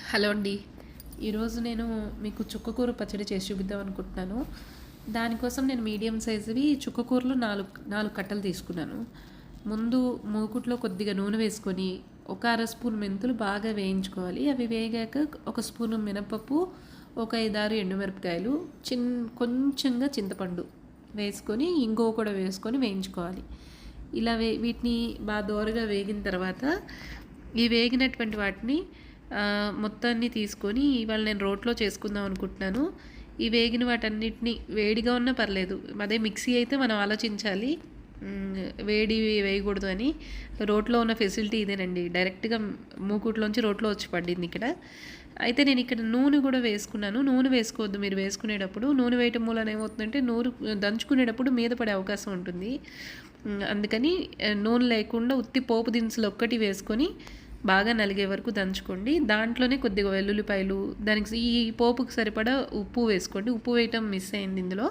Hello అండి. ఈరోజు నేను మీకు చుక్కకూర పచ్చడి చేసి చూపిద్దాం అనుకుంటున్నాను. దానికోసం నేను మీడియం సైజువి చుక్కకూరలు 4 కట్టలు తీసుకున్నాను. ముందు మూకుట్లో కొద్దిగా నూనె వేసుకొని ఒక అర స్పూన్ మెంతులు బాగా వేయించుకోవాలి. అవి వేగాక ఒక స్పూను మినపప్పు, ఒక 5, 6 ఎండుమిరపకాయలు, కొంచెంగా చింతపండు వేసుకొని ఇంగువ కూడా వేసుకొని వేయించుకోవాలి. ఇలా వీటిని బాగా దోరగా వేగిన తర్వాత ఈ వేగినటువంటి వాటిని మొత్తాన్ని తీసుకొని ఇవాళ నేను రోట్లో చేసుకుందాం అనుకుంటున్నాను. ఈ వేగిన వాటన్నిటిని వేడిగా ఉన్నా పర్లేదు, అదే మిక్సీ అయితే మనం ఆలోచించాలి వేడి వేయకూడదు అని. రోట్లో ఉన్న ఫెసిలిటీ ఇదేనండి, డైరెక్ట్గా మూకుట్లోంచి రోట్లో వచ్చి పడింది ఇక్కడ. అయితే నేను ఇక్కడ నూనె కూడా వేసుకున్నాను. నూనె వేసుకోవద్దు మీరు వేసుకునేటప్పుడు. నూనె వేయటం మూలన ఏమవుతుందంటే దంచుకునేటప్పుడు మీద పడే అవకాశం ఉంటుంది. అందుకని నూనె లేకుండా ఉత్తి పోపు దినుసులు ఒక్కటి వేసుకొని బాగా నలిగే వరకు దంచుకోండి. దాంట్లోనే కొద్దిగా వెల్లుల్లిపాయలు, దానికి ఈ పోపుకి సరిపడా ఉప్పు వేసుకోండి. ఉప్పు వేయటం మిస్ అయింది ఇందులో.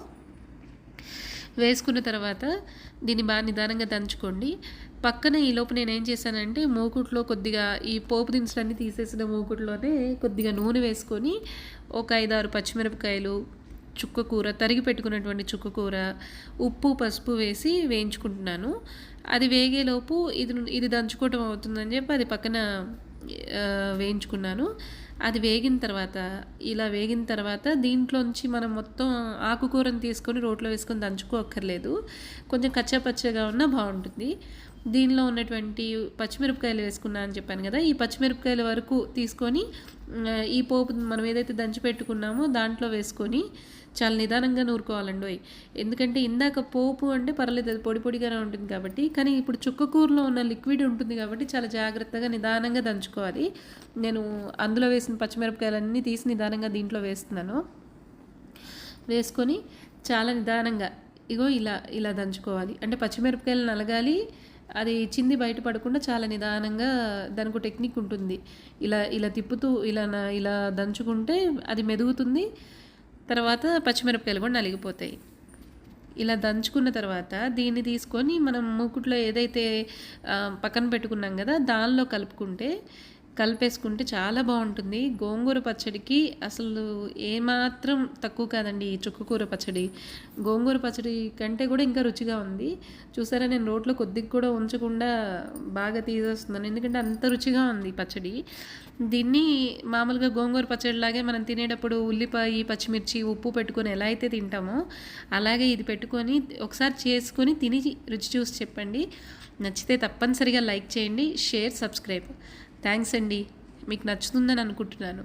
వేసుకున్న తర్వాత దీన్ని బాగా నిదానంగా దంచుకోండి. పక్కన ఈలోపు నేను ఏం చేశానంటే మూకుట్లో కొద్దిగా ఈ పోపు దినుసులన్నీ తీసేసిన మూకుట్లోనే కొద్దిగా నూనె వేసుకొని ఒక 5, 6 పచ్చిమిరపకాయలు, చుక్కకూర తరిగి పెట్టుకున్నటువంటి చుక్కకూర, ఉప్పు, పసుపు వేసి వేయించుకుంటున్నాను. అది వేగేలోపు ఇది దంచుకోవటం అవుతుందని చెప్పి అది పక్కన వేయించుకున్నాను. అది వేగిన తర్వాత దీంట్లోంచి మనం మొత్తం ఆకుకూరను తీసుకొని రోట్లో వేసుకొని దంచుకోక్కర్లేదు. కొంచెం కచ్చాపచ్చగా ఉన్నా బాగుంటుంది. దీనిలో ఉన్నటువంటి పచ్చిమిరపకాయలు వేసుకున్నా అని చెప్పాను కదా, ఈ పచ్చిమిరపకాయల వరకు తీసుకొని ఈ పోపు మనం ఏదైతే దంచి పెట్టుకున్నామో దాంట్లో వేసుకొని చాలా నిదానంగా నూరుకోవాలండి. ఎందుకంటే ఇందాక పోపు అంటే పర్లేదు, అది పొడి పొడిగానే ఉంటుంది కాబట్టి, కానీ ఇప్పుడు చుక్కకూరలో ఉన్న లిక్విడ్ ఉంటుంది కాబట్టి చాలా జాగ్రత్తగా నిదానంగా దంచుకోవాలి. నేను అందులో వేసిన పచ్చిమిరపకాయలన్నీ తీసి నిదానంగా దీంట్లో వేస్తున్నాను. వేసుకొని చాలా నిదానంగా ఇలా దంచుకోవాలి. అంటే పచ్చిమిరపకాయలు నలగాలి, అది చింది బయట పడకుండా చాలా నిదానంగా. దానికి టెక్నిక్ ఉంటుంది. ఇలా తిప్పుతూ ఇలా దంచుకుంటే అది మెదుగుతుంది. తర్వాత పచ్చిమిరపకాయలు కూడా నలిగిపోతాయి. ఇలా దంచుకున్న తర్వాత దీన్ని తీసుకొని మనం మూకుట్లో ఏదైతే పక్కన పెట్టుకున్నాం కదా దానిలో కలిపేసుకుంటే చాలా బాగుంటుంది. గోంగూర పచ్చడికి అసలు ఏమాత్రం తక్కువ కాదండి ఈ చుక్కకూర పచ్చడి. గోంగూర పచ్చడి కంటే కూడా ఇంకా రుచిగా ఉంది. చూసారా, నేను రోట్లో కొద్దిగా కూడా ఉంచకుండా బాగా తీసేస్తున్నాను, ఎందుకంటే అంత రుచిగా ఉంది పచ్చడి. దీన్ని మామూలుగా గోంగూర పచ్చడిలాగే మనం తినేటప్పుడు ఉల్లిపాయ, పచ్చిమిర్చి, ఉప్పు పెట్టుకొని ఎలా అయితే తింటామో అలాగే ఇది పెట్టుకొని ఒకసారి చేసుకొని తిని రుచి చూసి చెప్పండి. నచ్చితే తప్పనిసరిగా లైక్ చేయండి, షేర్, సబ్స్క్రైబ్. థ్యాంక్స్ అండి, మీకు నచ్చుతుందని అనుకుంటున్నాను.